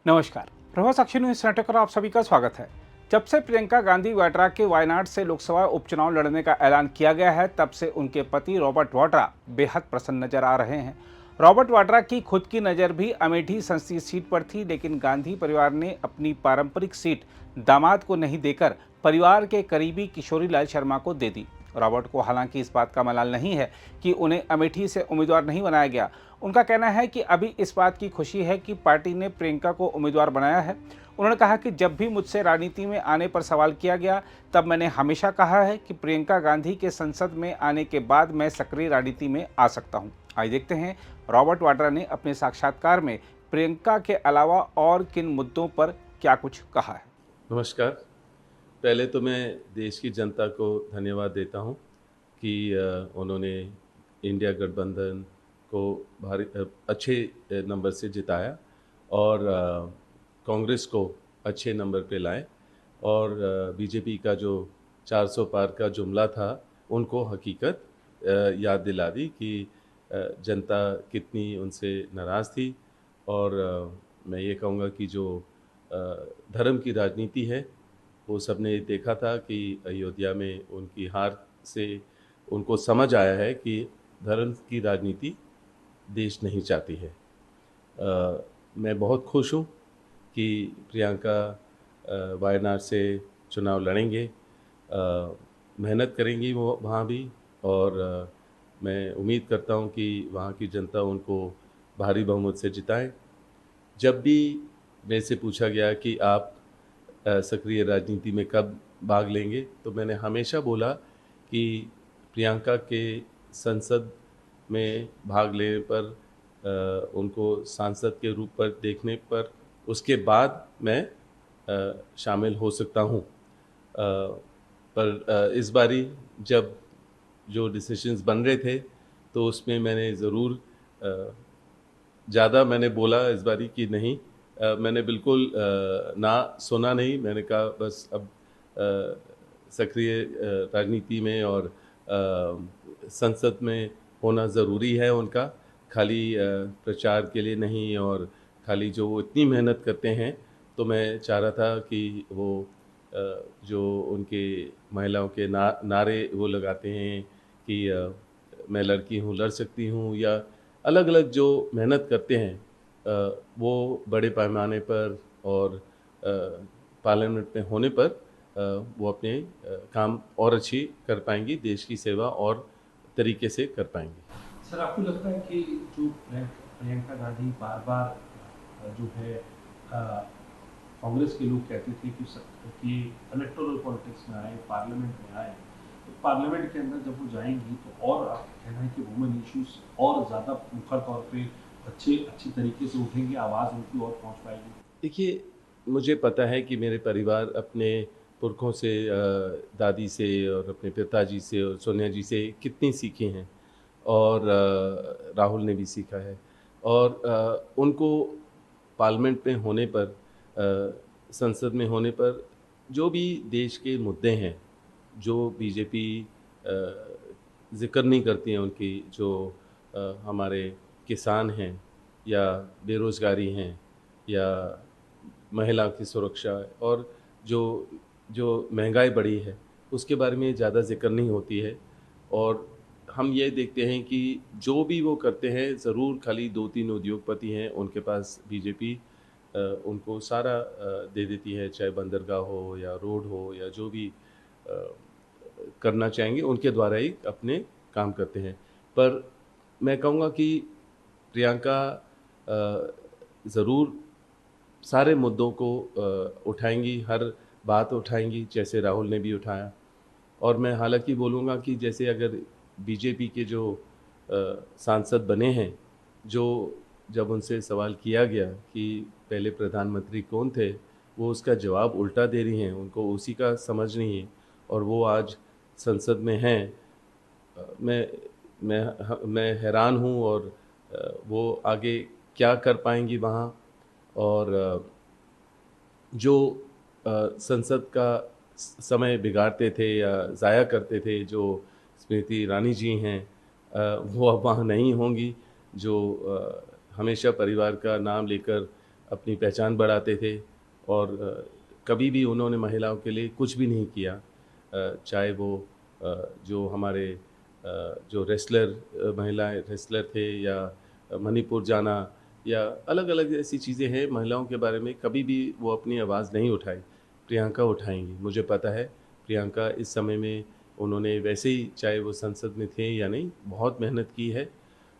नमस्कार। प्रभा साक्षी news network पर आप सभी का स्वागत है। जब से प्रियंका गांधी वाड्रा के वायनाड से लोकसभा उपचुनाव लड़ने का ऐलान किया गया है, तब से उनके पति रॉबर्ट वाड्रा बेहद प्रसन्न नजर आ रहे हैं। रॉबर्ट वाड्रा की खुद की नज़र भी अमेठी संसदीय सीट पर थी, लेकिन गांधी परिवार ने अपनी पारंपरिक सीट दामाद को नहीं देकर परिवार के करीबी किशोरीलाल शर्मा को दे दी। रॉबर्ट को हालांकि इस बात का मलाल नहीं है कि उन्हें अमेठी से उम्मीदवार नहीं बनाया गया। उनका कहना है कि अभी इस बात की खुशी है कि पार्टी ने प्रियंका को उम्मीदवार बनाया है। उन्होंने कहा कि जब भी मुझसे राजनीति में आने पर सवाल किया गया, तब मैंने हमेशा कहा है कि प्रियंका गांधी के संसद में आने के बाद मैं सक्रिय राजनीति में आ सकता हूं। आइए देखते हैं रॉबर्ट वाड्रा ने अपने साक्षात्कार में प्रियंका के अलावा और किन मुद्दों पर क्या कुछ कहा है। नमस्कार। पहले तो मैं देश की जनता को धन्यवाद देता हूं कि उन्होंने इंडिया गठबंधन को भारी अच्छे नंबर से जिताया और कांग्रेस को अच्छे नंबर पे लाए और बीजेपी का जो 400 पार का जुमला था उनको हकीकत याद दिला दी कि जनता कितनी उनसे नाराज़ थी। और मैं ये कहूँगा कि जो धर्म की राजनीति है वो सबने देखा था कि अयोध्या में उनकी हार से उनको समझ आया है कि धर्म की राजनीति देश नहीं चाहती है। मैं बहुत खुश हूँ कि प्रियंका वायनाड से चुनाव लड़ेंगे, मेहनत करेंगी वो वहाँ भी, और मैं उम्मीद करता हूँ कि वहाँ की जनता उनको भारी बहुमत से जिताए। जब भी मेरे से पूछा गया कि आप सक्रिय राजनीति में कब भाग लेंगे, तो मैंने हमेशा बोला कि प्रियंका के संसद में भाग लेने पर, उनको सांसद के रूप पर देखने पर, उसके बाद मैं शामिल हो सकता हूँ। पर इस बारी जब जो डिसीजंस बन रहे थे तो उसमें मैंने ज़रूर ज़्यादा मैंने बोला इस बारी कि नहीं, मैंने बिल्कुल ना सुना नहीं। मैंने कहा बस अब सक्रिय राजनीति में और संसद में होना ज़रूरी है उनका, खाली प्रचार के लिए नहीं। और खाली जो वो इतनी मेहनत करते हैं, तो मैं चाह रहा था कि वो जो उनके महिलाओं के नारे वो लगाते हैं कि मैं लड़की हूँ, लड़ सकती हूँ, या अलग अलग जो मेहनत करते हैं, वो बड़े पैमाने पर और पार्लियामेंट में होने पर वो अपने काम और अच्छी कर पाएंगी, देश की सेवा और तरीके से कर पाएंगी। सर, आपको लगता है कि जो प्रियंका गांधी बार बार जो है कांग्रेस के लोग कहते थे कि इलेक्टोरल पॉलिटिक्स में आए, पार्लियामेंट में आए, तो पार्लियामेंट के अंदर जब वो जाएंगी तो और आपका कहना है कि वुमेन इश्यूज और ज़्यादा मुखर तौर पे अच्छी तरीके से उठेंगे, आवाज़ उनकी और पहुंच पाएगी? देखिए, मुझे पता है कि मेरे परिवार अपने पुरखों से, दादी से और अपने पिताजी से और सोनिया जी से कितनी सीखे हैं, और राहुल ने भी सीखा है। और उनको पार्लियामेंट में होने पर, संसद में होने पर, जो भी देश के मुद्दे हैं, जो बीजेपी ज़िक्र नहीं करती हैं उनकी, जो हमारे किसान हैं या बेरोज़गारी हैं या महिला की सुरक्षा और जो जो महंगाई बढ़ी है, उसके बारे में ज़्यादा ज़िक्र नहीं होती है। और हम ये देखते हैं कि जो भी वो करते हैं, ज़रूर खाली 2-3 उद्योगपति हैं उनके पास, बीजेपी उनको सारा दे देती है, चाहे बंदरगाह हो या रोड हो या जो भी करना चाहेंगे उनके द्वारा ही अपने काम करते हैं। पर मैं कहूँगा कि प्रियंका ज़रूर सारे मुद्दों को उठाएंगी, हर बात उठाएंगी, जैसे राहुल ने भी उठाया। और मैं हालांकि बोलूँगा कि जैसे अगर बीजेपी के जो सांसद बने हैं, जो जब उनसे सवाल किया गया कि पहले प्रधानमंत्री कौन थे, वो उसका जवाब उल्टा दे रही हैं, उनको उसी का समझ नहीं है, और वो आज संसद में हैं। मैं हैरान हूँ। और वो आगे क्या कर पाएंगी वहाँ। और जो संसद का समय बिगाड़ते थे या ज़ाया करते थे, जो स्मृति ईरानी जी हैं, वो अब वहाँ नहीं होंगी, जो हमेशा परिवार का नाम लेकर अपनी पहचान बढ़ाते थे और कभी भी उन्होंने महिलाओं के लिए कुछ भी नहीं किया। चाहे वो जो हमारे जो महिलाएं रेसलर थे या मणिपुर जाना या अलग अलग ऐसी चीज़ें हैं महिलाओं के बारे में, कभी भी वो अपनी आवाज़ नहीं उठाई। प्रियंका उठाएंगी, मुझे पता है प्रियंका इस समय में उन्होंने वैसे ही, चाहे वो संसद में थे या नहीं, बहुत मेहनत की है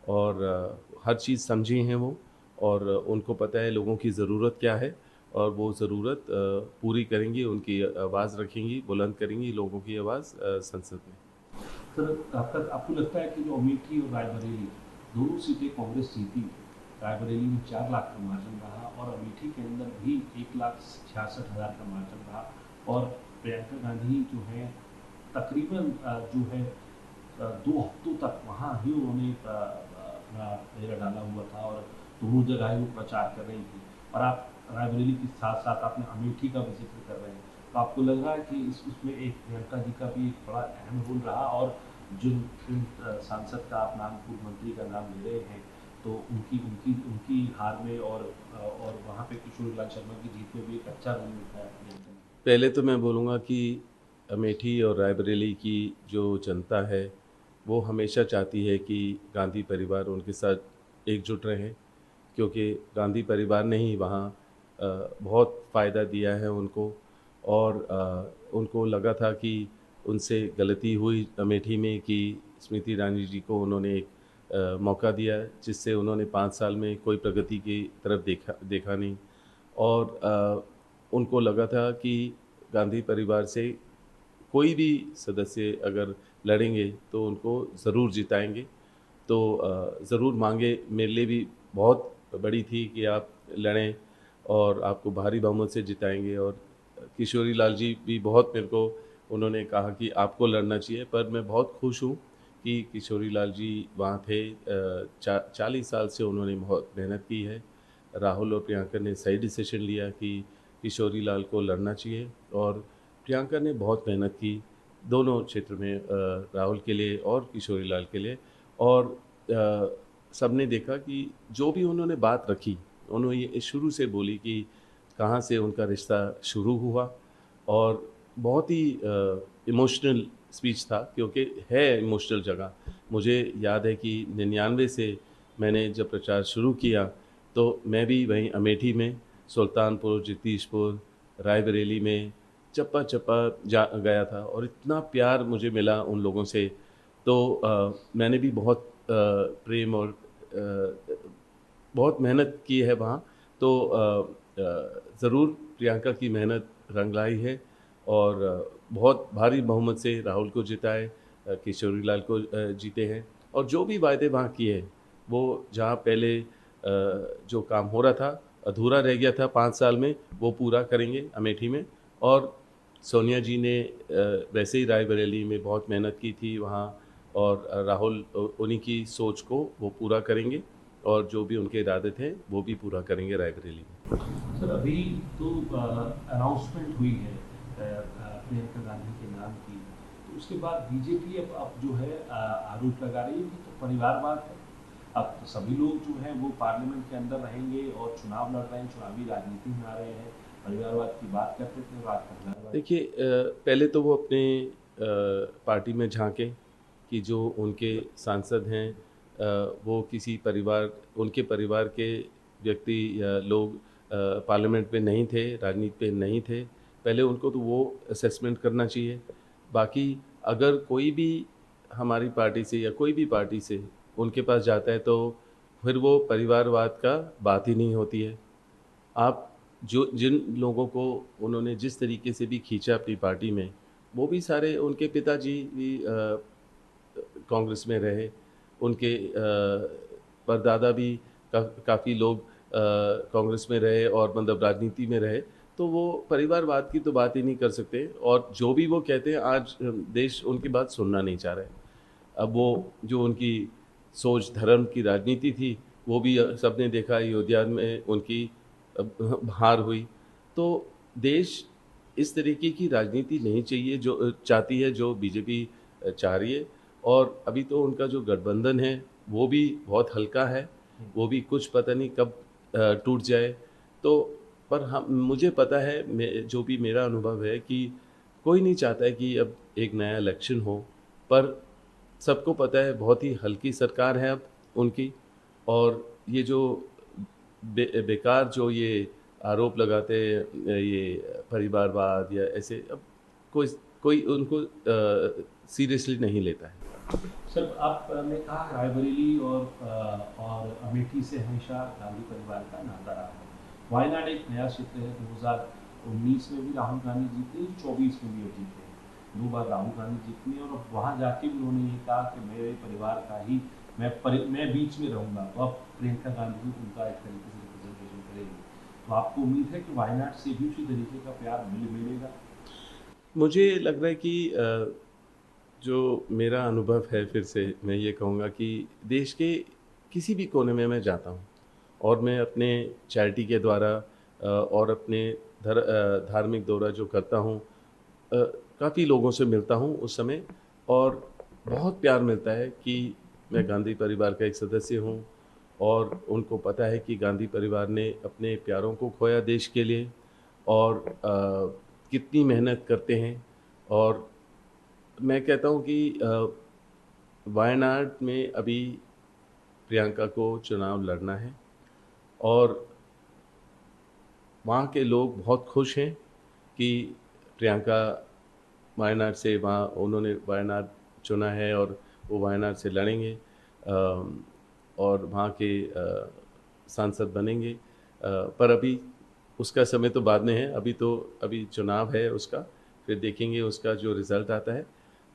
और हर चीज़ समझी हैं वो, और उनको पता है लोगों की ज़रूरत क्या है और वो ज़रूरत पूरी करेंगी, उनकी आवाज़ रखेंगी, बुलंद करेंगी लोगों की आवाज़ संसद में। सर, आपको लगता है कि जो अमेठी और रायबरेली दोनों सीटें कांग्रेस जीती, रायबरेली में 4 लाख का मार्जिन रहा और अमेठी के अंदर भी 1,66,000 का मार्जिन रहा, और प्रियंका गांधी जो है तकरीबन जो है 2 हफ्तों तक वहाँ ही उन्होंने अपना डेरा डाला हुआ था और दोनों जगह ही वो प्रचार कर रही थी, और आप रायबरेली के साथ साथ आपने अमेठी का भी जिक्र कर रहे हैं, तो आपको लग रहा है कि उसमें एक प्रियंका जी का भी एक बड़ा अहम रोल रहा, और जिन सांसद का आप नाम, पूर्व मंत्री का नाम ले रहे हैं, तो उनकी उनकी उनकी हार में और वहाँ पे किशोरीलाल शर्मा की जीत में भी एक अच्छा रोल निभाया प्रियंका ने। पहले तो मैं बोलूँगा कि अमेठी और रायबरेली की जो जनता है वो हमेशा चाहती है कि गांधी परिवार उनके साथ एकजुट रहे, क्योंकि गांधी परिवार ने ही वहाँ बहुत फ़ायदा दिया है उनको, और उनको लगा था कि उनसे गलती हुई अमेठी में कि स्मृति ईरानी जी को उन्होंने एक मौका दिया जिससे उन्होंने 5 साल में कोई प्रगति की तरफ देखा नहीं, और उनको लगा था कि गांधी परिवार से कोई भी सदस्य अगर लड़ेंगे तो उनको ज़रूर जिताएंगे। तो ज़रूर मांगे मेरे लिए भी बहुत बड़ी थी कि आप लड़ें और आपको भारी बहुमत से जिताएंगे, और किशोरी लाल जी भी बहुत मेरे को उन्होंने कहा कि आपको लड़ना चाहिए, पर मैं बहुत खुश हूँ कि किशोरी लाल जी वहाँ थे। 40 साल से उन्होंने बहुत मेहनत की है। राहुल और प्रियंका ने सही डिसीजन लिया कि किशोरी लाल को लड़ना चाहिए, और प्रियंका ने बहुत मेहनत की दोनों क्षेत्र में, राहुल के लिए और किशोरी लाल के लिए, और सबने देखा कि जो भी उन्होंने बात रखी, उन्होंने ये शुरू से बोली कि कहाँ से उनका रिश्ता शुरू हुआ, और बहुत ही इमोशनल स्पीच था, क्योंकि है इमोशनल जगह। मुझे याद है कि 99 से मैंने जब प्रचार शुरू किया तो मैं भी वहीं अमेठी में, सुल्तानपुर, जगदीशपुर, रायबरेली में चप्पा चप्पा जा गया था, और इतना प्यार मुझे मिला उन लोगों से। तो मैंने भी बहुत प्रेम और बहुत मेहनत की है वहाँ। तो ज़रूर प्रियंका की मेहनत रंग लाई है, और बहुत भारी बहुमत से राहुल को जिताए, किशोरी लाल को जीते हैं, और जो भी वायदे वहाँ किए वो जहाँ पहले जो काम हो रहा था, अधूरा रह गया था 5 साल में, वो पूरा करेंगे अमेठी में। और सोनिया जी ने वैसे ही रायबरेली में बहुत मेहनत की थी वहाँ, और राहुल उन्हीं की सोच को वो पूरा करेंगे, और जो भी उनके इरादे थे वो भी पूरा करेंगे रायबरेली में। सर, अभी तो अनाउंसमेंट हुई है प्रियंका गांधी के नाम की, तो उसके बाद बीजेपी अब जो है आरोप लगा रही है कि तो परिवारवाद है। अब तो सभी लोग जो हैं वो पार्लियामेंट के अंदर रहेंगे और चुनाव लड़ रहे हैं, चुनावी राजनीति में आ रहे हैं, परिवारवाद की बात करते थे और आज परिवारवाद। देखिए, पहले तो वो अपने पार्टी में झांके कि जो उनके सांसद हैं वो किसी परिवार, उनके परिवार के व्यक्ति या लोग पार्लियामेंट में नहीं थे, राजनीति पे नहीं थे। पहले उनको तो वो असेसमेंट करना चाहिए। बाकी अगर कोई भी हमारी पार्टी से या कोई भी पार्टी से उनके पास जाता है तो फिर वो परिवारवाद का बात ही नहीं होती है। आप जो जिन लोगों को उन्होंने जिस तरीके से भी खींचा अपनी पार्टी में, वो भी सारे उनके पिताजी भी कांग्रेस में रहे, उनके परदादा भी काफ़ी लोग कांग्रेस में रहे और मतलब राजनीति में रहे, तो वो परिवारवाद की तो बात ही नहीं कर सकते, और जो भी वो कहते हैं आज देश उनकी बात सुनना नहीं चाह रहा है। अब वो जो उनकी सोच धर्म की राजनीति थी, वो भी सबने देखा, अयोध्या में उनकी हार हुई। तो देश इस तरीके की राजनीति नहीं चाहिए जो चाहती है, जो बीजेपी चाह रही है। और अभी तो उनका जो गठबंधन है वो भी बहुत हल्का है, वो भी कुछ पता नहीं कब टूट जाए। तो पर हम मुझे पता है, जो भी मेरा अनुभव है कि कोई नहीं चाहता है कि अब एक नया इलेक्शन हो, पर सबको पता है बहुत ही हल्की सरकार है अब उनकी। और ये जो बेकार जो ये आरोप लगाते हैं, ये परिवारवाद या ऐसे, अब कोई कोई उनको सीरियसली नहीं लेता है। सर, आपने कहा रायबरेली और अमेठी से हमेशा गांधी परिवार का नाता रहा है। वायनाड एक नया क्षेत्र है। 2019 में भी राहुल गांधी जीते, 24 में भी अब जीते हैं। 2 बार राहुल गांधी जीते हैं और अब वहाँ जाके भी उन्होंने ये कहा कि मेरे परिवार का ही मैं बीच में रहूँगा। तो अब प्रियंका गांधी उनका एक तरीके से रिप्रेजेंटेशन करेंगे। तो आपको उम्मीद है कि वायनाड से भी उसी तरीके का प्यार मिलेगा? मुझे लग रहा है कि जो मेरा अनुभव है, फिर से मैं ये कहूँगा कि देश के किसी भी कोने में मैं जाता हूँ और मैं अपने चैरिटी के द्वारा और अपने धार्मिक दौरा जो करता हूँ, काफ़ी लोगों से मिलता हूँ उस समय, और बहुत प्यार मिलता है कि मैं गांधी परिवार का एक सदस्य हूँ। और उनको पता है कि गांधी परिवार ने अपने प्यारों को खोया देश के लिए, और कितनी मेहनत करते हैं। और मैं कहता हूँ कि वायनाड में अभी प्रियंका को चुनाव लड़ना है, और वहाँ के लोग बहुत खुश हैं कि प्रियंका वायनाड से, वहाँ उन्होंने वायनाड चुना है और वो वायनाड से लड़ेंगे और वहाँ के सांसद बनेंगे। पर अभी उसका समय तो बाद में है, अभी चुनाव है उसका, फिर देखेंगे उसका जो रिज़ल्ट आता है।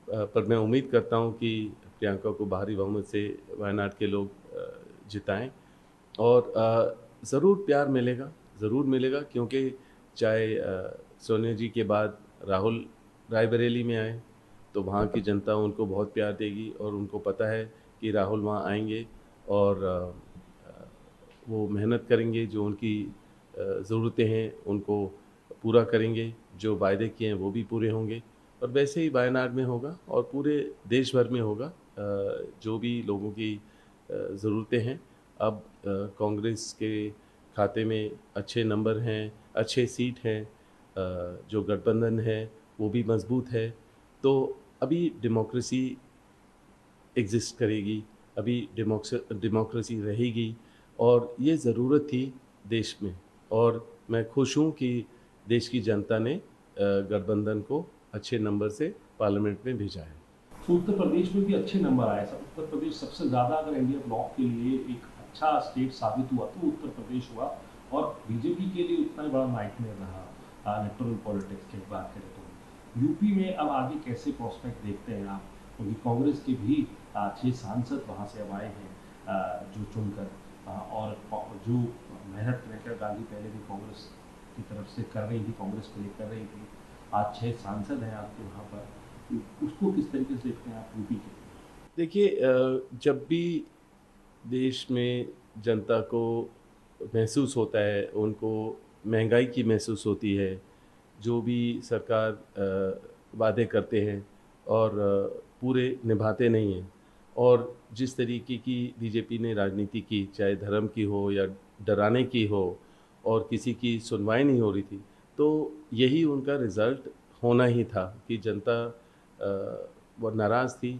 पर मैं उम्मीद करता हूँ कि प्रियंका को भारी बहुमत से वायनाड के लोग जिताएं, और ज़रूर प्यार मिलेगा, ज़रूर मिलेगा, क्योंकि चाहे सोनिया जी के बाद राहुल रायबरेली में आए तो वहाँ की जनता उनको बहुत प्यार देगी, और उनको पता है कि राहुल वहाँ आएंगे और वो मेहनत करेंगे, जो उनकी ज़रूरतें हैं उनको पूरा करेंगे, जो वायदे किए हैं वो भी पूरे होंगे। और वैसे ही वायनाड में होगा और पूरे देश भर में होगा। जो भी लोगों की ज़रूरतें हैं, अब कांग्रेस के खाते में अच्छे नंबर हैं, अच्छे सीट हैं, जो गठबंधन है वो भी मजबूत है। तो अभी डेमोक्रेसी एग्जिस्ट करेगी, अभी डेमोक्रेसी रहेगी, और ये ज़रूरत थी देश में। और मैं खुश हूँ कि देश की जनता ने गठबंधन को अच्छे नंबर से पार्लियामेंट में भेजा है। तो उत्तर प्रदेश में भी अच्छे नंबर आए। सब उत्तर प्रदेश सबसे ज़्यादा, अगर इंडिया ब्लॉक के लिए एक अच्छा स्टेट साबित हुआ तो उत्तर प्रदेश हुआ, और बीजेपी के लिए उतना ही बड़ा नाइटमेयर रहा इलेक्टोरल पॉलिटिक्स की बात करें तो। यूपी में अब आगे कैसे प्रॉस्पेक्ट देखते हैं आप? क्योंकि कांग्रेस के भी 6 सांसद वहाँ से अब आए हैं जो चुनकर, और जो मेहनत प्रियंका गांधी पहले भी कांग्रेस की तरफ से कर रही थी, कांग्रेस के लिए कर रही थी, आज 6 सांसद हैं आपके वहाँ पर। उसको किस तरीके से देखते हैं आप यूपी के? देखिए, जब भी देश में जनता को महसूस होता है, उनको महंगाई की महसूस होती है, जो भी सरकार वादे करते हैं और पूरे निभाते नहीं हैं, और जिस तरीके की बीजेपी ने राजनीति की, चाहे धर्म की हो या डराने की हो, और किसी की सुनवाई नहीं हो रही थी, तो यही उनका रिज़ल्ट होना ही था कि जनता वो नाराज़ थी।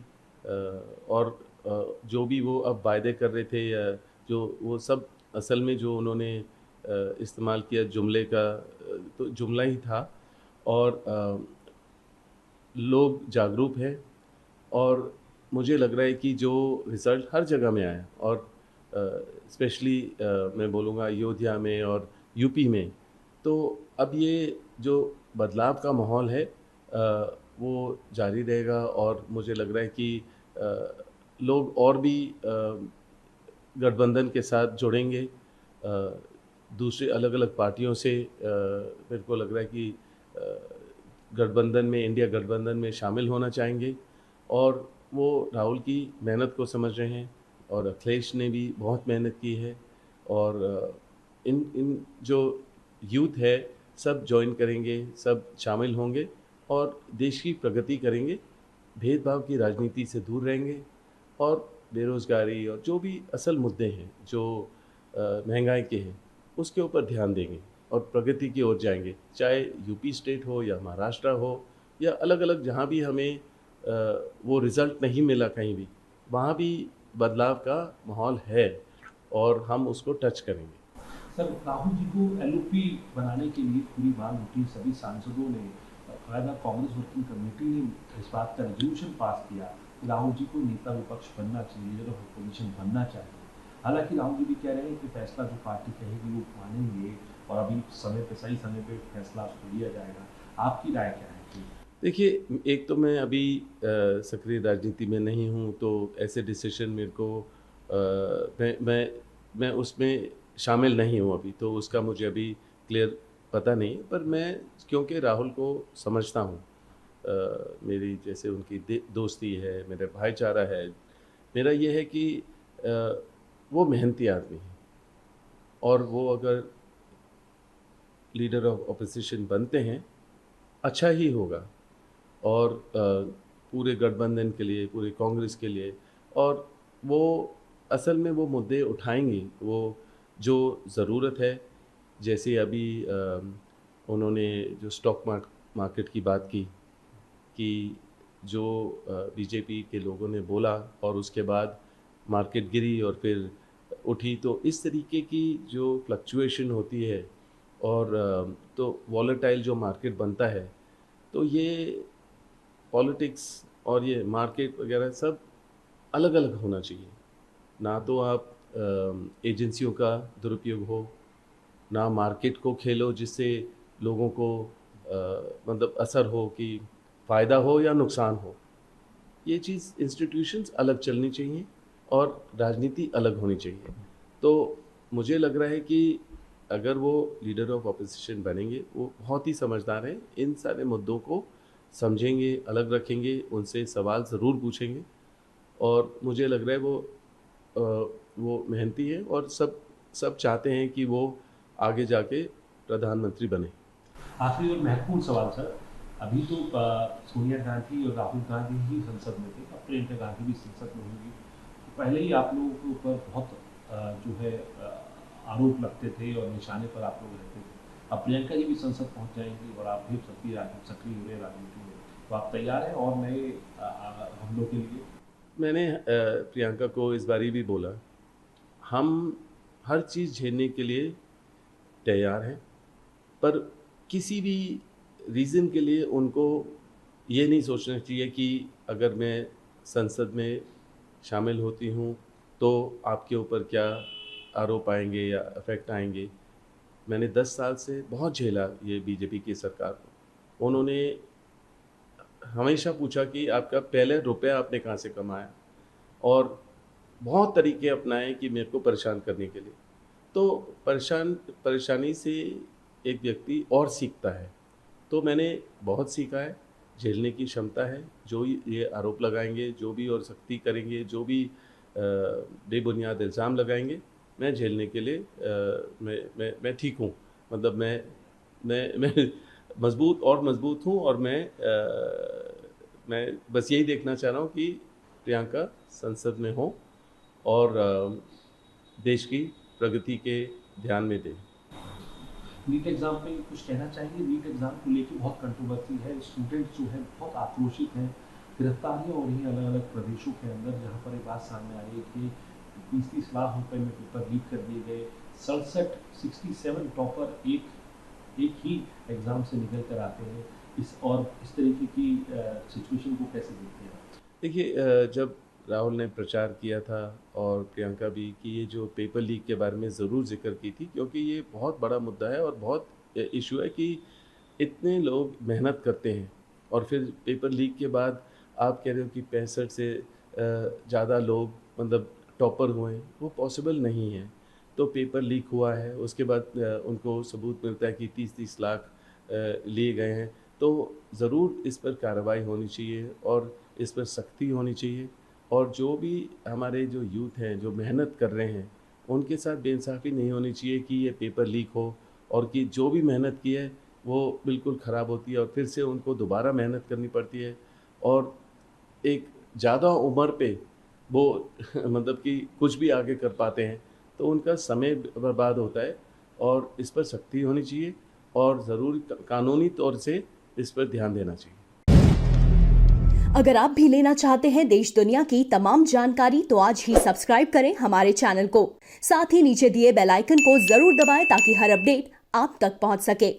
और जो भी वो अब वायदे कर रहे थे, या जो वो सब असल में जो उन्होंने इस्तेमाल किया जुमले का, तो जुमला ही था। और लोग जागरूक हैं, और मुझे लग रहा है कि जो रिज़ल्ट हर जगह में आया, और स्पेशली मैं बोलूँगा अयोध्या में और यूपी में, तो अब ये जो बदलाव का माहौल है वो जारी रहेगा। और मुझे लग रहा है कि लोग और भी गठबंधन के साथ जुड़ेंगे, दूसरे अलग अलग पार्टियों से। मेरे को लग रहा है कि गठबंधन में, इंडिया गठबंधन में शामिल होना चाहेंगे, और वो राहुल की मेहनत को समझ रहे हैं, और अखिलेश ने भी बहुत मेहनत की है, और इन जो यूथ है सब ज्वाइन करेंगे, सब शामिल होंगे और देश की प्रगति करेंगे, भेदभाव की राजनीति से दूर रहेंगे, और बेरोज़गारी और जो भी असल मुद्दे हैं जो महंगाई के हैं, उसके ऊपर ध्यान देंगे और प्रगति की ओर जाएंगे, चाहे यूपी स्टेट हो या महाराष्ट्र हो या अलग अलग जहाँ भी हमें वो रिज़ल्ट नहीं मिला कहीं भी, वहाँ भी बदलाव का माहौल है और हम उसको टच करेंगे। सर, राहुल जी को एलओपी बनाने के लिए पूरी मांग उठी, सभी सांसदों ने, बाकायदा कांग्रेस वर्किंग कमेटी ने इस बात का रेजोल्यूशन पास किया कि राहुल जी को नेता विपक्ष बनना चाहिए, लीडर ऑफ अपोजिशन बनना चाहिए। हालांकि राहुल जी भी कह रहे हैं कि फैसला जो पार्टी कहेगी वो मानेंगे और अभी सही समय पे फैसला उसको लिया जाएगा। आपकी राय क्या है? देखिए, एक तो मैं अभी सक्रिय राजनीति में नहीं हूँ, तो ऐसे डिसीजन मेरे को मैं उसमें शामिल नहीं हूँ अभी, तो उसका मुझे अभी क्लियर पता नहीं। पर मैं क्योंकि राहुल को समझता हूँ, मेरी जैसे उनकी दोस्ती है, मेरा भाईचारा है, मेरा ये है कि वो मेहनती आदमी है और वो अगर लीडर ऑफ ऑपोजिशन बनते हैं, अच्छा ही होगा और पूरे गठबंधन के लिए, पूरे कांग्रेस के लिए। और वो असल में वो मुद्दे उठाएंगे, वो जो ज़रूरत है, जैसे अभी उन्होंने जो स्टॉक मार्केट की बात की कि जो बीजेपी के लोगों ने बोला और उसके बाद मार्केट गिरी और फिर उठी, तो इस तरीके की जो फ्लक्चुएशन होती है और तो वॉलेटाइल जो मार्केट बनता है, तो ये पॉलिटिक्स और ये मार्केट वगैरह सब अलग अलग होना चाहिए। ना तो आप एजेंसियों का दुरुपयोग हो, ना मार्केट को खेलो जिससे लोगों को मतलब असर हो कि फ़ायदा हो या नुकसान हो। ये चीज़ इंस्टीट्यूशंस अलग चलनी चाहिए और राजनीति अलग होनी चाहिए। तो मुझे लग रहा है कि अगर वो लीडर ऑफ ऑपोजिशन बनेंगे, वो बहुत ही समझदार हैं, इन सारे मुद्दों को समझेंगे, अलग रखेंगे, उनसे सवाल ज़रूर पूछेंगे और मुझे लग रहा है वो मेहनती है और सब सब चाहते हैं कि वो आगे जाके प्रधानमंत्री बने। आखिरी और महत्वपूर्ण सवाल सर, अभी तो सोनिया गांधी और राहुल गांधी ही संसद में थे, अब प्रियंका गांधी भी संसद में होंगी। तो पहले ही आप लोगों के ऊपर बहुत जो है आरोप लगते थे और निशाने पर आप लोग रहते थे। अब प्रियंका जी भी संसद पहुंच जाएंगी और आप भी सक्रिय हो रहे राजनीति में, तो आप तैयार हैं और नए हमलों के लिए? मैंने प्रियंका को इस बारी भी बोला, हम हर चीज़ झेलने के लिए तैयार हैं, पर किसी भी रीज़न के लिए उनको ये नहीं सोचना चाहिए कि अगर मैं संसद में शामिल होती हूँ तो आपके ऊपर क्या आरोप आएंगे या इफ़ेक्ट आएंगे। मैंने 10 साल से बहुत झेला ये बीजेपी की सरकार को। उन्होंने हमेशा पूछा कि आपका पहले रुपया आपने कहाँ से कमाया, और बहुत तरीके अपनाए कि मेरे को परेशान करने के लिए। तो परेशानी से एक व्यक्ति और सीखता है, तो मैंने बहुत सीखा है, झेलने की क्षमता है। जो ये आरोप लगाएंगे, जो भी और सख्ती करेंगे, जो भी बेबुनियाद इल्ज़ाम लगाएंगे, मैं झेलने के लिए मैं ठीक हूँ। मतलब मैं मज़बूत हूँ और मैं बस यही देखना चाह रहा हूँ कि प्रियंका संसद में हो और देश की प्रगति के ध्यान में दें। नीट एग्जाम पे कुछ कहना चाहिए? नीट एग्जाम को लेके बहुत कंट्रोवर्सी है, स्टूडेंट्स जो है बहुत आक्रोशित हैं, गिरफ्तारियां हो रही हैं अलग अलग प्रदेशों के अंदर, जहां पर एक बात सामने आ रही है कि 30-30 लाख रुपए में पेपर लीक कर दिए गए। 67 टॉपर एक ही एग्जाम से निकल कर आते हैं। इस तरीके की सिचुएशन को कैसे देखते हैं आप? देखिए, जब राहुल ने प्रचार किया था और प्रियंका भी, कि ये जो पेपर लीक के बारे में ज़रूर जिक्र की थी, क्योंकि ये बहुत बड़ा मुद्दा है और बहुत इशू है कि इतने लोग मेहनत करते हैं और फिर पेपर लीक के बाद आप कह रहे हो कि 65 से ज़्यादा लोग मतलब टॉपर हुए हैं, वो पॉसिबल नहीं है। तो पेपर लीक हुआ है, उसके बाद उनको सबूत मिलता है कि 30-30 लाख लिए गए हैं, तो ज़रूर इस पर कार्रवाई होनी चाहिए और इस पर सख्ती होनी चाहिए। और जो भी हमारे जो यूथ हैं, जो मेहनत कर रहे हैं, उनके साथ बेइंसाफ़ी नहीं होनी चाहिए कि ये पेपर लीक हो और कि जो भी मेहनत की है वो बिल्कुल ख़राब होती है और फिर से उनको दोबारा मेहनत करनी पड़ती है। और एक ज़्यादा उम्र पे वो मतलब कि कुछ भी आगे कर पाते हैं, तो उनका समय बर्बाद होता है और इस पर सख्ती होनी चाहिए और ज़रूर कानूनी तौर से इस पर ध्यान देना चाहिए। अगर आप भी लेना चाहते हैं देश दुनिया की तमाम जानकारी तो आज ही सब्सक्राइब करें हमारे चैनल को। साथ ही नीचे दिए बेल आइकन को जरूर दबाएं ताकि हर अपडेट आप तक पहुंच सके।